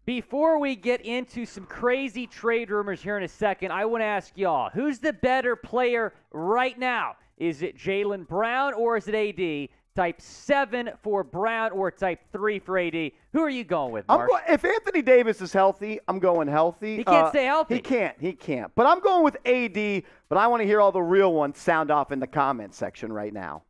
Before we get into some crazy trade rumors here in a second, I want to ask y'all, who's the better player right now? Is it Jaylen Brown or is it AD? Type 7 for Brown or type 3 for AD. Who are you going with, Mark? If Anthony Davis is healthy, I'm going healthy. He can't stay healthy. He can't. But I'm going with AD, but I want to hear all the real ones sound off in the comment section right now.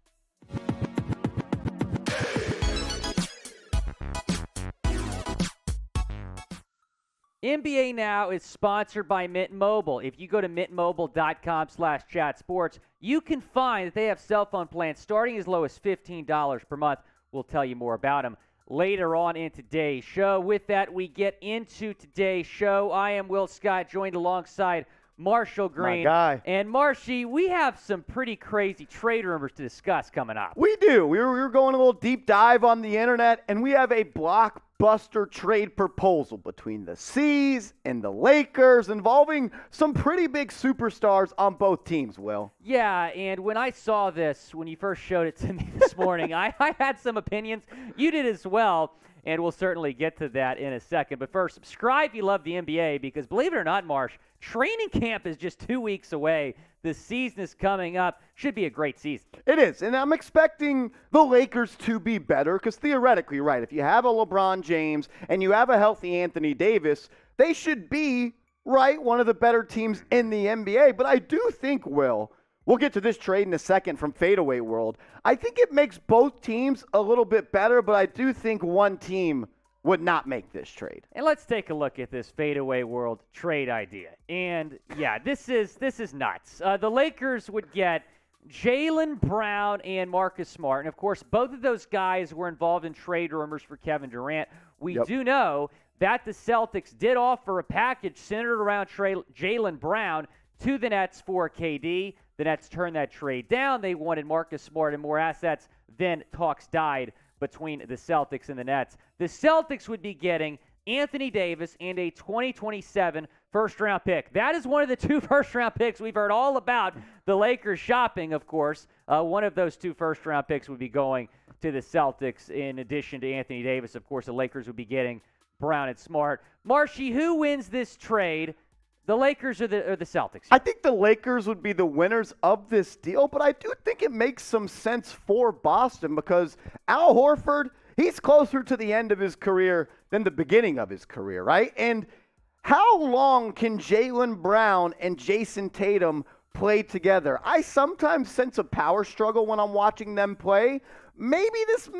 NBA Now is sponsored by Mint Mobile. If you go to mintmobile.com/chatsports, you can find that they have cell phone plans starting as low as $15 per month. We'll tell you more about them later on in today's show. With that, we get into today's show. I am Will Scott, joined alongside Marshall Green. My guy. And Marshy, we have some pretty crazy trade rumors to discuss coming up. We do. We were going a little deep dive on the internet, and we have a blockbuster trade proposal between the C's and the Lakers involving some pretty big superstars on both teams, Will. Yeah, and when I saw this, when you first showed it to me this morning, I had some opinions. You did as well, and we'll certainly get to that in a second. But first, subscribe if you love the NBA because, believe it or not, Marsh, training camp is just 2 weeks away. The season is coming up. Should be a great season. It is, and I'm expecting the Lakers to be better because theoretically, right, if you have a LeBron James and you have a healthy Anthony Davis, they should be, right, one of the better teams in the NBA. But I do think, Will, we'll get to this trade in a second from Fadeaway World. I think it makes both teams a little bit better, but I do think one team would not make this trade. And let's take a look at this Fadeaway World trade idea. And, yeah, this is nuts. The Lakers would get Jaylen Brown and Marcus Smart. And, of course, both of those guys were involved in trade rumors for Kevin Durant. We do know that the Celtics did offer a package centered around Jaylen Brown to the Nets for KD. The Nets turned that trade down. They wanted Marcus Smart and more assets. Then talks died between the Celtics and the Nets. The Celtics would be getting Anthony Davis and a 2027 first-round pick. That is one of the 2 first-round picks we've heard all about. The Lakers shopping, of course. One of those 2 first-round picks would be going to the Celtics in addition to Anthony Davis. Of course, the Lakers would be getting Brown and Smart. Marshy, who wins this trade? The Lakers or the Celtics? I think the Lakers would be the winners of this deal, but I do think it makes some sense for Boston because Al Horford, he's closer to the end of his career than the beginning of his career, right? And how long can Jaylen Brown and Jason Tatum play together? I sometimes sense a power struggle when I'm watching them play. Maybe this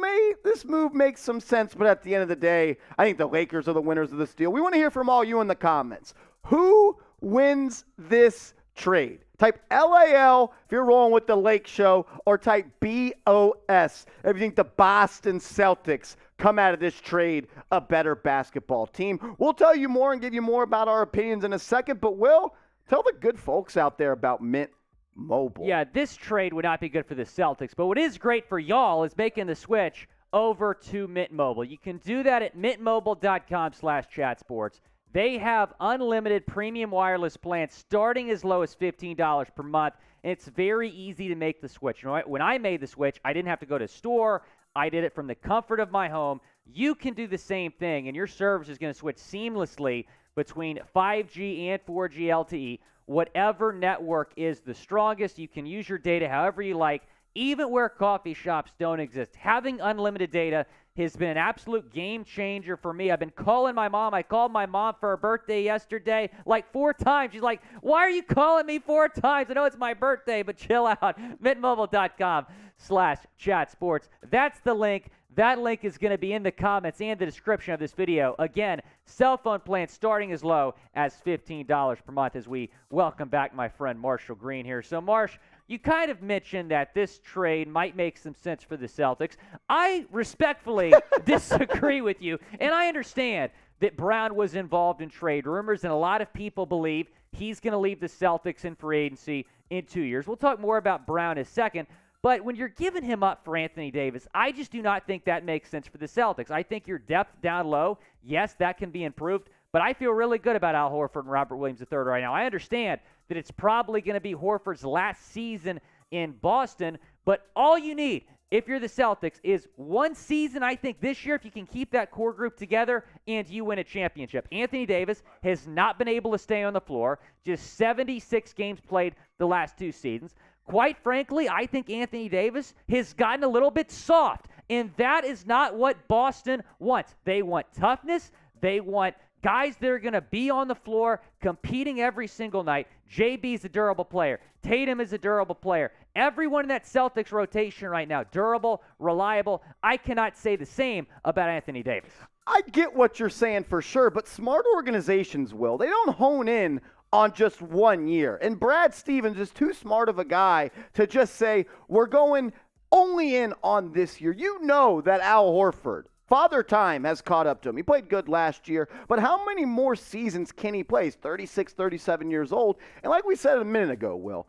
move makes some sense, but at the end of the day, I think the Lakers are the winners of this deal. We want to hear from all you in the comments. Who wins this trade? Type LAL if you're rolling with the Lake Show, or type BOS if you think the Boston Celtics come out of this trade a better basketball team. We'll tell you more and give you more about our opinions in a second, but Will, tell the good folks out there about Mint Mobile. Yeah, this trade would not be good for the Celtics, but what is great for y'all is making the switch over to Mint Mobile. You can do that at mintmobile.com/chatsports. They have unlimited premium wireless plans starting as low as $15 per month, and it's very easy to make the switch. You know, when I made the switch, I didn't have to go to a store. I did it from the comfort of my home. You can do the same thing, and your service is going to switch seamlessly between 5G and 4G LTE. Whatever network is the strongest, you can use your data however you like, even where coffee shops don't exist. Having unlimited data has been an absolute game changer for me. I've been calling my mom. I called my mom for her birthday yesterday like 4 times. She's like, why are you calling me 4 times? I know it's my birthday, but chill out. mintmobile.com/chatsports. That's the link. That link is going to be in the comments and the description of this video. Again, cell phone plans starting as low as $15 per month as we welcome back my friend Marshall Green here. So, Marsh, you kind of mentioned that this trade might make some sense for the Celtics. I respectfully disagree with you, and I understand that Brown was involved in trade rumors, and a lot of people believe he's going to leave the Celtics in free agency in 2 years. We'll talk more about Brown in a second, but when you're giving him up for Anthony Davis, I just do not think that makes sense for the Celtics. I think your depth down low, yes, that can be improved, but I feel really good about Al Horford and Robert Williams III right now. I understand that it's probably going to be Horford's last season in Boston, but all you need, if you're the Celtics, is one season, I think, this year, if you can keep that core group together and you win a championship. Anthony Davis has not been able to stay on the floor, just 76 games played the last 2 seasons. Quite frankly, I think Anthony Davis has gotten a little bit soft, and that is not what Boston wants. They want toughness. They want guys that are going to be on the floor competing every single night. JB's a durable player. Tatum is a durable player. Everyone in that Celtics rotation right now, durable, reliable. I cannot say the same about Anthony Davis. I get what you're saying for sure, but smart organizations will. They don't hone in on just 1 year. And Brad Stevens is too smart of a guy to just say, we're going only in on this year. You know that Al Horford, Father Time, has caught up to him. He played good last year, but how many more seasons can he play? He's 36, 37 years old. And like we said a minute ago, Will,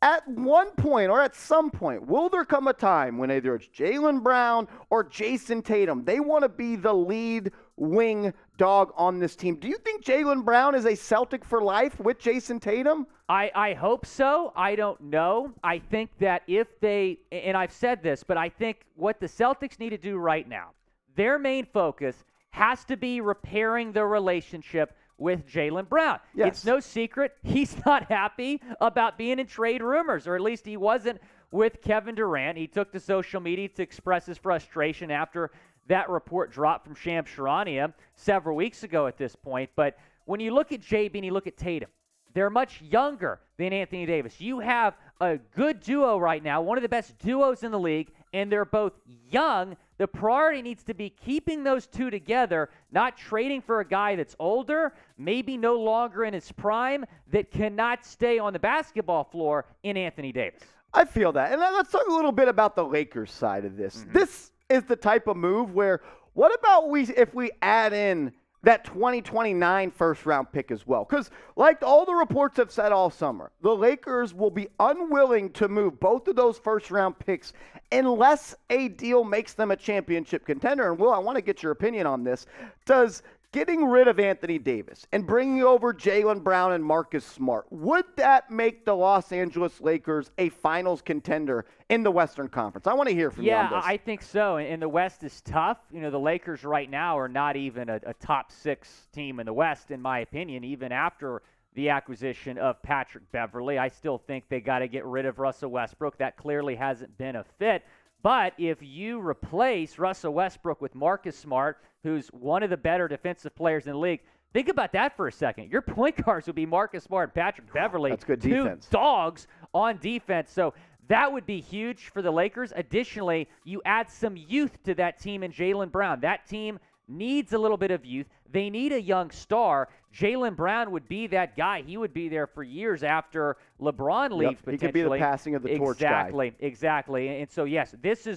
at one point or at some point, will there come a time when either it's Jaylen Brown or Jason Tatum, they want to be the lead wing dog on this team? Do you think Jaylen Brown is a Celtic for life with Jason Tatum? I hope so. I don't know. I think that if they, and I've said this, but I think what the Celtics need to do right now, their main focus has to be repairing the relationship with Jaylen Brown. Yes. It's no secret he's not happy about being in trade rumors, or at least he wasn't with Kevin Durant. He took to social media to express his frustration after that report dropped from Shams Charania several weeks ago at this point. But when you look at JB and you look at Tatum, they're much younger than Anthony Davis. You have a good duo right now, one of the best duos in the league, and they're both young. The priority needs to be keeping those two together, not trading for a guy that's older, maybe no longer in his prime, that cannot stay on the basketball floor in Anthony Davis. I feel that. And let's talk a little bit about the Lakers side of this. Mm-hmm. This is the type of move where, what about if we add in that 2029 first-round pick as well? Because like all the reports have said all summer, the Lakers will be unwilling to move both of those first-round picks unless a deal makes them a championship contender. And, Will, I want to get your opinion on this. Does getting rid of Anthony Davis and bringing over Jaylen Brown and Marcus Smart, would that make the Los Angeles Lakers a finals contender in the Western Conference? I want to hear from you on this. Yeah, I think so. And the West is tough. You know, the Lakers right now are not even a top 6 team in the West, in my opinion, even after the acquisition of Patrick Beverley. I still think they got to get rid of Russell Westbrook. That clearly hasn't been a fit. But if you replace Russell Westbrook with Marcus Smart, who's one of the better defensive players in the league, think about that for a second. Your point guards would be Marcus Smart and Patrick Beverley. That's good two defense. Dogs on defense. So that would be huge for the Lakers. Additionally, you add some youth to that team in Jaylen Brown. That team needs a little bit of youth. They need a young star. Jaylen Brown would be that guy. He would be there for years after LeBron leaves, potentially. He could be the passing of the torch guy. Exactly. And so, yes,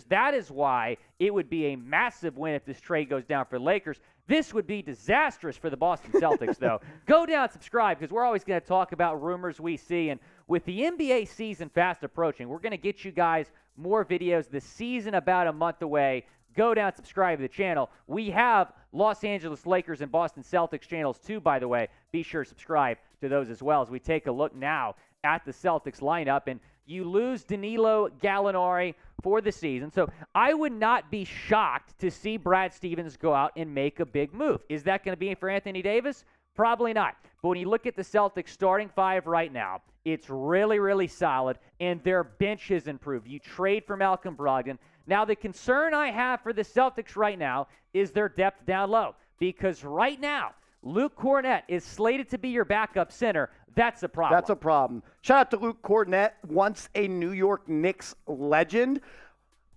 that is why it would be a massive win if this trade goes down for the Lakers. This would be disastrous for the Boston Celtics, though. Go down, subscribe, because we're always going to talk about rumors we see. And with the NBA season fast approaching, we're going to get you guys more videos. The season about a month away. Go down, subscribe to the channel. We have Los Angeles Lakers and Boston Celtics channels too, by the way. Be sure to subscribe to those as well as we take a look now at the Celtics lineup. And you lose Danilo Gallinari for the season. So I would not be shocked to see Brad Stevens go out and make a big move. Is that going to be for Anthony Davis? Probably not. But when you look at the Celtics starting 5 right now, it's really, really solid, and their bench has improved. You trade for Malcolm Brogdon. Now, the concern I have for the Celtics right now is their depth down low, because right now, Luke Kornet is slated to be your backup center. That's a problem. That's a problem. Shout out to Luke Kornet, once a New York Knicks legend.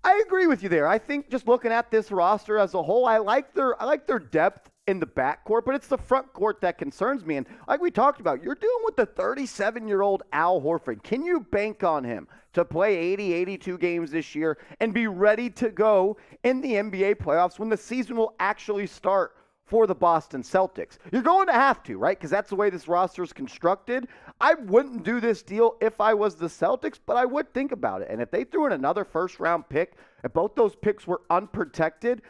I agree with you there. I think just looking at this roster as a whole, I like their depth in the backcourt, but it's the front court that concerns me. And like we talked about, you're dealing with the 37-year-old Al Horford. Can you bank on him to play 80, 82 games this year and be ready to go in the NBA playoffs when the season will actually start for the Boston Celtics? You're going to have to, right? Because that's the way this roster is constructed. I wouldn't do this deal if I was the Celtics, but I would think about it. And if they threw in another first-round pick, if both those picks were unprotected,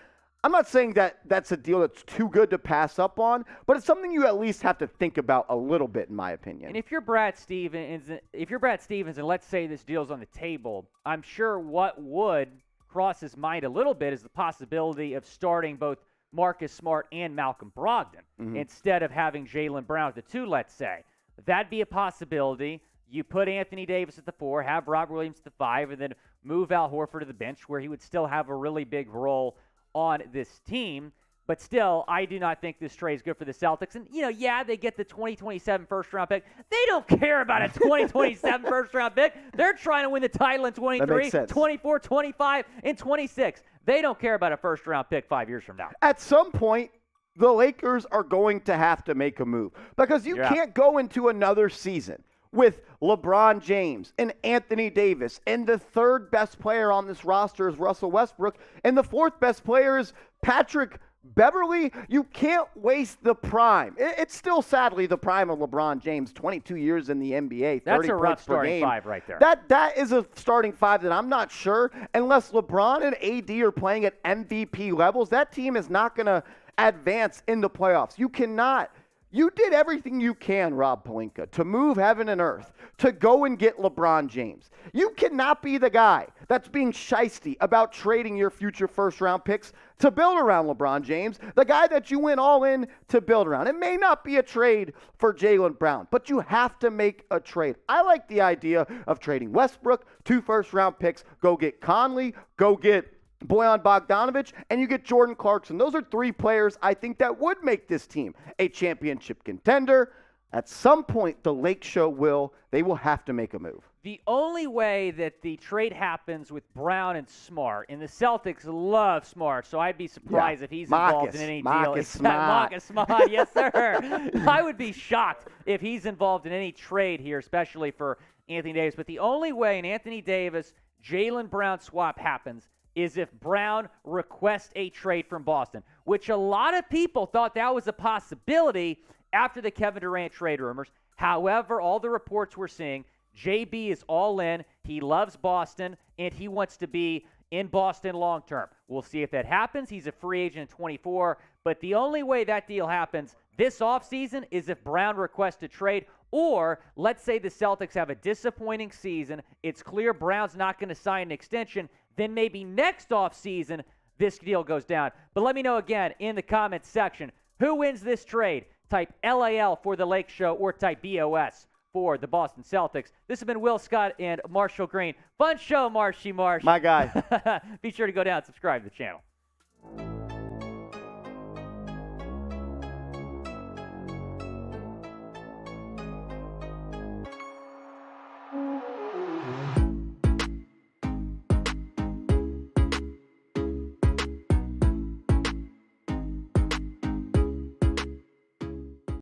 I'm not saying that that's a deal that's too good to pass up on, but it's something you at least have to think about a little bit, in my opinion. And if you're Brad Stevens, and let's say this deal's on the table, I'm sure what would cross his mind a little bit is the possibility of starting both Marcus Smart and Malcolm Brogdon instead of having Jaylen Brown at the 2, let's say. That'd be a possibility. You put Anthony Davis at the 4, have Robert Williams at the 5, and then move Al Horford to the bench where he would still have a really big role on this team. But still, I do not think this trade is good for the Celtics. And, they get the 2027 first-round pick. They don't care about a 2027 first-round pick. They're trying to win the title in 23, 24, 25, and 26. They don't care about a first-round pick 5 years from now. At some point, the Lakers are going to have to make a move because you can't go into another season with LeBron James and Anthony Davis, and the third best player on this roster is Russell Westbrook, and the fourth best player is Patrick Beverly. You can't waste the prime. It's still, sadly, the prime of LeBron James, 22 years in the NBA, 30 That's a rough points per starting game. 5 right there. That is a starting 5 that I'm not sure, unless LeBron and AD are playing at MVP levels, that team is not going to advance in the playoffs. You cannot. You did everything you can, Rob Pelinka, to move heaven and earth, to go and get LeBron James. You cannot be the guy that's being shysty about trading your future first-round picks to build around LeBron James, the guy that you went all in to build around. It may not be a trade for Jaylen Brown, but you have to make a trade. I like the idea of trading Westbrook, 2 first-round picks, go get Conley, go get Bojan Bogdanovic, and you get Jordan Clarkson. Those are 3 players I think that would make this team a championship contender. At some point, the Lake Show they will have to make a move. The only way that the trade happens with Brown and Smart, and the Celtics love Smart, so I'd be surprised if he's involved in any deal. Marcus Smart. Marcus Smart, yes, sir. I would be shocked if he's involved in any trade here, especially for Anthony Davis. But the only way an Anthony Davis, Jaylen Brown swap happens is if Brown requests a trade from Boston, which a lot of people thought that was a possibility after the Kevin Durant trade rumors. However, all the reports we're seeing, JB is all in. He loves Boston, and he wants to be in Boston long term. We'll see if that happens. He's a free agent in 24, but the only way that deal happens this offseason is if Brown requests a trade, or let's say the Celtics have a disappointing season. It's clear Brown's not going to sign an extension. Then maybe next offseason this deal goes down. But let me know again in the comments section, who wins this trade? Type LAL for the Lake Show or type BOS for the Boston Celtics. This has been Will Scott and Marshall Green. Fun show, Marshy Marsh. My guy. Be sure to go down and subscribe to the channel.